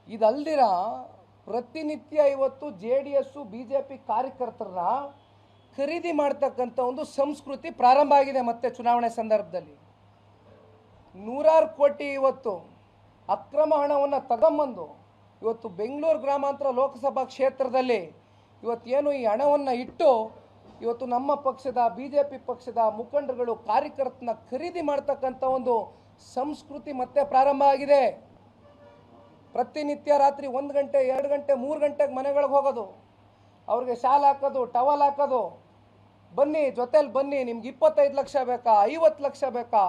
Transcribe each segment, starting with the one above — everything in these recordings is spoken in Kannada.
ಇದಲ್ದಿರ ಪ್ರತಿನಿತ್ಯ ಇವತ್ತು JDS BJP ಕಾರ್ಯಕರ್ತರನ್ನ ಖರೀದಿ ಮಾಡ್ತಕ್ಕಂಥ ಒಂದು ಸಂಸ್ಕೃತಿ ಪ್ರಾರಂಭ ಆಗಿದೆ. ಮತ್ತೆ ಚುನಾವಣೆ ಸಂದರ್ಭದಲ್ಲಿ ನೂರಾರು ಕೋಟಿ ಇವತ್ತು ಅಕ್ರಮ ಹಣವನ್ನು ತಗೊಂಬಂದು ಇವತ್ತು ಬೆಂಗಳೂರು ಗ್ರಾಮಾಂತರ ಲೋಕಸಭಾ ಕ್ಷೇತ್ರದಲ್ಲಿ ಇವತ್ತೇನು ಈ ಹಣವನ್ನು ಇಟ್ಟು ಇವತ್ತು ನಮ್ಮ ಪಕ್ಷದ BJP ಪಕ್ಷದ ಮುಖಂಡರುಗಳು ಕಾರ್ಯಕರ್ತನ ಖರೀದಿ ಮಾಡ್ತಕ್ಕಂಥ ಒಂದು ಸಂಸ್ಕೃತಿ ಮತ್ತೆ ಪ್ರಾರಂಭ ಆಗಿದೆ. ಪ್ರತಿನಿತ್ಯ ರಾತ್ರಿ 1 ಗಂಟೆ 2 ಗಂಟೆ 3 ಗಂಟೆಗೆ ಮನೆಗಳಿಗೆ ಹೋಗೋದು, ಅವ್ರಿಗೆ ಶಾಲ್ ಹಾಕೋದು, ಟವಲ್ ಹಾಕೋದು, ಬನ್ನಿ ಜೊತೆಲಿ ಬನ್ನಿ, ನಿಮ್ಗೆ 25 ಲಕ್ಷ ಬೇಕಾ 50 ಲಕ್ಷ ಬೇಕಾ,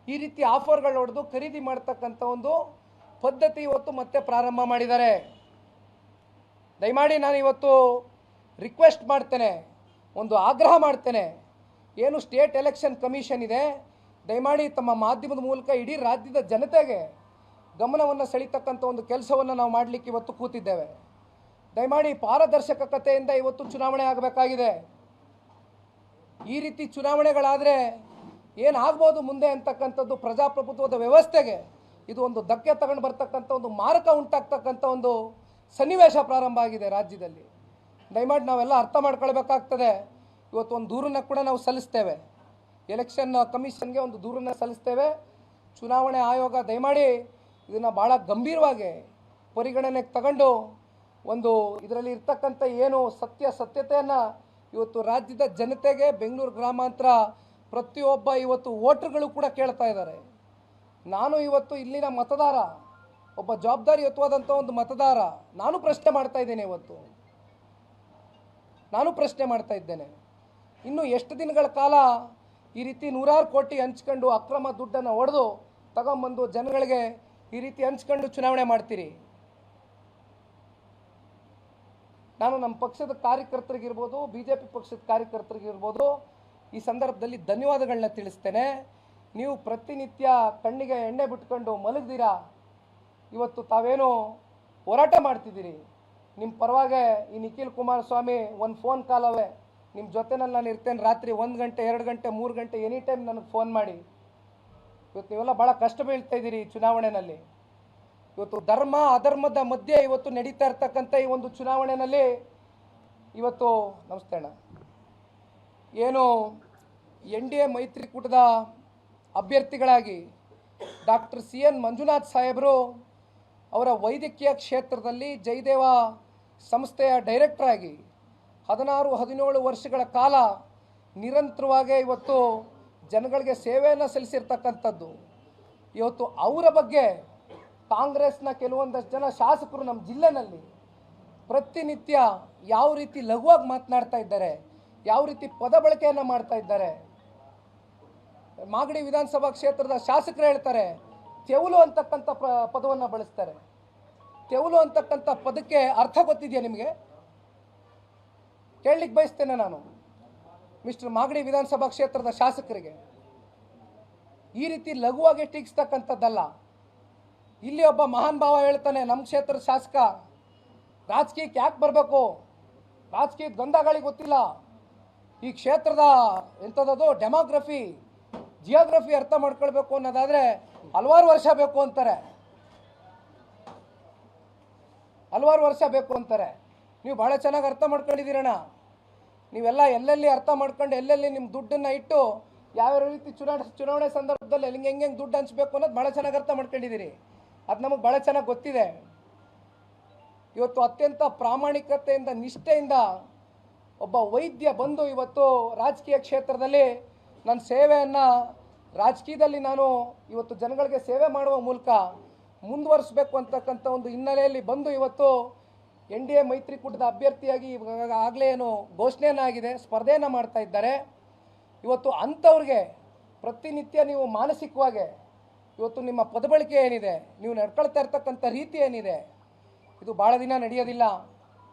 ಈ ರೀತಿ ಆಫರ್ಗಳು ಹೊಡೆದು ಖರೀದಿ ಮಾಡ್ತಕ್ಕಂಥ ಒಂದು ಪದ್ಧತಿ ಇವತ್ತು ಮತ್ತೆ ಪ್ರಾರಂಭ ಮಾಡಿದ್ದಾರೆ. ದಯಮಾಡಿ ನಾನು ಇವತ್ತು ರಿಕ್ವೆಸ್ಟ್ ಮಾಡ್ತೇನೆ, ಒಂದು ಆಗ್ರಹ ಮಾಡ್ತೇನೆ, ಏನು ಸ್ಟೇಟ್ ಎಲೆಕ್ಷನ್ ಕಮಿಷನ್ ಇದೆ, ದಯಮಾಡಿ ತಮ್ಮ ಮಾಧ್ಯಮದ ಮೂಲಕ ಇಡೀ ರಾಜ್ಯದ ಜನತೆಗೆ ಗಮನವನ್ನು ಸೆಳೀತಕ್ಕಂಥ ಒಂದು ಕೆಲಸವನ್ನು ನಾವು ಮಾಡಲಿಕ್ಕೆ ಇವತ್ತು ಕೂತಿದ್ದೇವೆ. ದಯಮಾಡಿ ಪಾರದರ್ಶಕತೆಯಿಂದ ಇವತ್ತು ಚುನಾವಣೆ ಆಗಬೇಕಾಗಿದೆ. ಈ ರೀತಿ ಚುನಾವಣೆಗಳಾದರೆ ಏನಾಗ್ಬೋದು ಮುಂದೆ ಅಂತಕ್ಕಂಥದ್ದು ಪ್ರಜಾಪ್ರಭುತ್ವದ ವ್ಯವಸ್ಥೆಗೆ ಇದು ಒಂದು ಧಕ್ಕೆ ತಗೊಂಡು ಬರ್ತಕ್ಕಂಥ ಒಂದು ಮಾರಕ ಉಂಟಾಗ್ತಕ್ಕಂಥ ಒಂದು ಸನ್ನಿವೇಶ ಪ್ರಾರಂಭ ಆಗಿದೆ ರಾಜ್ಯದಲ್ಲಿ. ದಯಮಾಡಿ ನಾವೆಲ್ಲ ಅರ್ಥ ಮಾಡ್ಕೊಳ್ಬೇಕಾಗ್ತದೆ. ಇವತ್ತು ಒಂದು ದೂರನ್ನು ಕೂಡ ನಾವು ಸಲ್ಲಿಸ್ತೇವೆ, ಎಲೆಕ್ಷನ್ ಕಮಿಷನ್ಗೆ ಒಂದು ದೂರನ್ನು ಸಲ್ಲಿಸ್ತೇವೆ. ಚುನಾವಣೆ ಆಯೋಗ ದಯಮಾಡಿ ಇದನ್ನು ಭಾಳ ಗಂಭೀರವಾಗಿ ಪರಿಗಣನೆಗೆ ತಗೊಂಡು ಒಂದು ಇದರಲ್ಲಿ ಇರ್ತಕ್ಕಂಥ ಏನು ಸತ್ಯತೆಯನ್ನು ಇವತ್ತು ರಾಜ್ಯದ ಜನತೆಗೆ, ಬೆಂಗಳೂರು ಗ್ರಾಮಾಂತರ ಪ್ರತಿಯೊಬ್ಬ ಇವತ್ತು ವೋಟರ್ಗಳು ಕೂಡ ಕೇಳ್ತಾ ಇದ್ದಾರೆ. ನಾನು ಇವತ್ತು ಇಲ್ಲಿನ ಮತದಾರ, ಒಬ್ಬ ಜವಾಬ್ದಾರಿಯುತವಾದಂಥ ಒಂದು ಮತದಾರ, ನಾನು ಪ್ರಶ್ನೆ ಮಾಡ್ತಾ ಇದ್ದೇನೆ. ಇವತ್ತು ನಾನು ಪ್ರಶ್ನೆ ಮಾಡ್ತಾ ಇದ್ದೇನೆ, ಇನ್ನು ಎಷ್ಟು ದಿನಗಳ ಕಾಲ ಈ ರೀತಿ ನೂರಾರು ಕೋಟಿ ಹಂಚ್ಕೊಂಡು ಅಕ್ರಮ ದುಡ್ಡನ್ನು ಹೊಡೆದು ತಗೊಂಬಂದು ಜನಗಳಿಗೆ ಈ ರೀತಿ ಹಂಚ್ಕೊಂಡು ಚುನಾವಣೆ ಮಾಡ್ತೀರಿ? ನಾನು ನಮ್ಮ ಪಕ್ಷದ ಕಾರ್ಯಕರ್ತರಿಗಿರ್ಬೋದು, BJP ಪಕ್ಷದ ಕಾರ್ಯಕರ್ತರಿಗಿರ್ಬೋದು ಈ ಸಂದರ್ಭದಲ್ಲಿ ಧನ್ಯವಾದಗಳನ್ನ ತಿಳಿಸ್ತೇನೆ. ನೀವು ಪ್ರತಿನಿತ್ಯ ಕಣ್ಣಿಗೆ ಎಣ್ಣೆ ಬಿಟ್ಕೊಂಡು ಮಲಗ್ದಿರಾ, ಇವತ್ತು ತಾವೇನು ಹೋರಾಟ ಮಾಡ್ತಿದ್ದೀರಿ. ನಿಮ್ಮ ಪರವಾಗಿ ಈ ನಿಖಿಲ್ ಕುಮಾರಸ್ವಾಮಿ ಒಂದು ಫೋನ್ ಕಾಲ್ ಅವೇ, ನಿಮ್ಮ ಜೊತೆನಲ್ಲಿ ನಾನು ಇರ್ತೇನೆ, ರಾತ್ರಿ 1 ಗಂಟೆ 2 ಗಂಟೆ 3 ಗಂಟೆ ಎನಿ ಟೈಮ್ ನನಗೆ ಫೋನ್ ಮಾಡಿ. ಇವತ್ತು ನೀವೆಲ್ಲ ಭಾಳ ಕಷ್ಟ ಬೀಳ್ತಾ ಇದ್ದೀರಿ ಈ ಚುನಾವಣೆಯಲ್ಲಿ. ಇವತ್ತು ಧರ್ಮ ಅಧರ್ಮದ ಮಧ್ಯೆ ಇವತ್ತು ನಡೀತಾ ಇರ್ತಕ್ಕಂಥ ಈ ಒಂದು ಚುನಾವಣೆಯಲ್ಲಿ ಇವತ್ತು ನಮಸ್ತೆ ಅಣ್ಣ, ಏನು NDA ಮೈತ್ರಿಕೂಟದ ಅಭ್ಯರ್ಥಿಗಳಾಗಿ ಡಾಕ್ಟರ್ CN ಮಂಜುನಾಥ್ ಸಾಹೇಬರು ಅವರ ವೈದ್ಯಕೀಯ ಕ್ಷೇತ್ರದಲ್ಲಿ ಜಯದೇವ ಸಂಸ್ಥೆಯ ಡೈರೆಕ್ಟರ್ ಆಗಿ 16-17 ವರ್ಷಗಳ ಕಾಲ ನಿರಂತರವಾಗಿ ಇವತ್ತು ಜನಗಳಿಗೆ ಸೇವೆಯನ್ನು ಸಲ್ಲಿಸಿರ್ತಕ್ಕಂಥದ್ದು. ಇವತ್ತು ಅವರ ಬಗ್ಗೆ ಕಾಂಗ್ರೆಸ್ನ ಕೆಲವೊಂದಷ್ಟು ಜನ ಶಾಸಕರು ನಮ್ಮ ಜಿಲ್ಲೆನಲ್ಲಿ ಪ್ರತಿನಿತ್ಯ ಯಾವ ರೀತಿ ಲಘುವಾಗಿ ಮಾತನಾಡ್ತಾ ಇದ್ದಾರೆ, ಯಾವ ರೀತಿ ಪದ ಬಳಕೆಯನ್ನು ಮಾಡ್ತಾ ಇದ್ದಾರೆ. ಮಾಗಡಿ ವಿಧಾನಸಭಾ ಕ್ಷೇತ್ರದ ಶಾಸಕರು ಹೇಳ್ತಾರೆ ತೆವಲು ಅಂತಕ್ಕಂಥ ಪದವನ್ನು ಬಳಸ್ತಾರೆ. ತೆವಲು ಅಂತಕ್ಕಂಥ ಪದಕ್ಕೆ ಅರ್ಥ ಗೊತ್ತಿದೆಯಾ ನಿಮಗೆ? ಕೇಳಲಿಕ್ಕೆ ಬಯಸ್ತೇನೆ ನಾನು ಮಿಸ್ಟರ್ ಮಾಗಡಿ ವಿಧಾನಸಭಾ ಕ್ಷೇತ್ರದ ಶಾಸಕರಿಗೆ. ಈ ರೀತಿ ಲಘುವಾಗಿ ಟೀಕಿಸ್ತಕ್ಕಂಥದ್ದಲ್ಲ. ಇಲ್ಲಿ ಒಬ್ಬ ಮಹಾನ್ ಭಾವ ಹೇಳ್ತಾನೆ, ನಮ್ಮ ಕ್ಷೇತ್ರದ ಶಾಸಕ ರಾಜಕೀಯಕ್ಕೆ ಯಾಕೆ ಬರಬೇಕು, ರಾಜಕೀಯದ ಗಂಧಗಾಳಿ ಗೊತ್ತಿಲ್ಲ, ಈ ಕ್ಷೇತ್ರದ ಎಂಥದ್ದು ಡೆಮೋಗ್ರಫಿ ಜಿಯೋಗ್ರಫಿ ಅರ್ಥ ಮಾಡ್ಕೊಳ್ಬೇಕು ಅನ್ನೋದಾದರೆ ಹಲವಾರು ವರ್ಷ ಬೇಕು ಅಂತಾರೆ, ಹಲವಾರು ವರ್ಷ ಬೇಕು ಅಂತಾರೆ. ನೀವು ಭಾಳ ಚೆನ್ನಾಗಿ ಅರ್ಥ ಮಾಡ್ಕೊಂಡಿದ್ದೀರಣ್ಣ. ನೀವೆಲ್ಲ ಎಲ್ಲೆಲ್ಲಿ ಅರ್ಥ ಮಾಡ್ಕೊಂಡು ಎಲ್ಲೆಲ್ಲಿ ನಿಮ್ಮ ದುಡ್ಡನ್ನು ಇಟ್ಟು ಯಾವ ರೀತಿ ಚುನಾವಣೆ ಸಂದರ್ಭದಲ್ಲಿ ಹೆಂಗೆ ದುಡ್ಡು ಹಂಚಬೇಕು ಅನ್ನೋದು ಭಾಳ ಚೆನ್ನಾಗಿ ಅರ್ಥ ಮಾಡ್ಕೊಂಡಿದ್ದೀರಿ. ಅದು ನಮಗೆ ಭಾಳ ಚೆನ್ನಾಗಿ ಗೊತ್ತಿದೆ. ಇವತ್ತು ಅತ್ಯಂತ ಪ್ರಾಮಾಣಿಕತೆಯಿಂದ ನಿಷ್ಠೆಯಿಂದ ಒಬ್ಬ ವೈದ್ಯ ಬಂದು ಇವತ್ತು ರಾಜಕೀಯ ಕ್ಷೇತ್ರದಲ್ಲಿ ನನ್ನ ಸೇವೆಯನ್ನು ರಾಜಕೀಯದಲ್ಲಿ ನಾನು ಇವತ್ತು ಜನಗಳಿಗೆ ಸೇವೆ ಮಾಡುವ ಮೂಲಕ ಮುಂದುವರಿಸಬೇಕು ಅಂತಕ್ಕಂಥ ಒಂದು ಹಿನ್ನೆಲೆಯಲ್ಲಿ ಬಂದು ಇವತ್ತು NDA ಮೈತ್ರಿಕೂಟದ ಅಭ್ಯರ್ಥಿಯಾಗಿ ಆಗಲೇ ಏನು ಘೋಷಣೆಯನ್ನಾಗಿದೆ, ಸ್ಪರ್ಧೆಯನ್ನು ಮಾಡ್ತಾ ಇದ್ದಾರೆ. ಇವತ್ತು ಅಂಥವ್ರಿಗೆ ಪ್ರತಿನಿತ್ಯ ನೀವು ಮಾನಸಿಕವಾಗಿ ಇವತ್ತು ನಿಮ್ಮ ಪದಬಳಕೆ ಏನಿದೆ, ನೀವು ನಡ್ಕೊಳ್ತಾ ಇರ್ತಕ್ಕಂಥ ರೀತಿ ಏನಿದೆ, ಇದು ಭಾಳ ದಿನ ನಡೆಯೋದಿಲ್ಲ.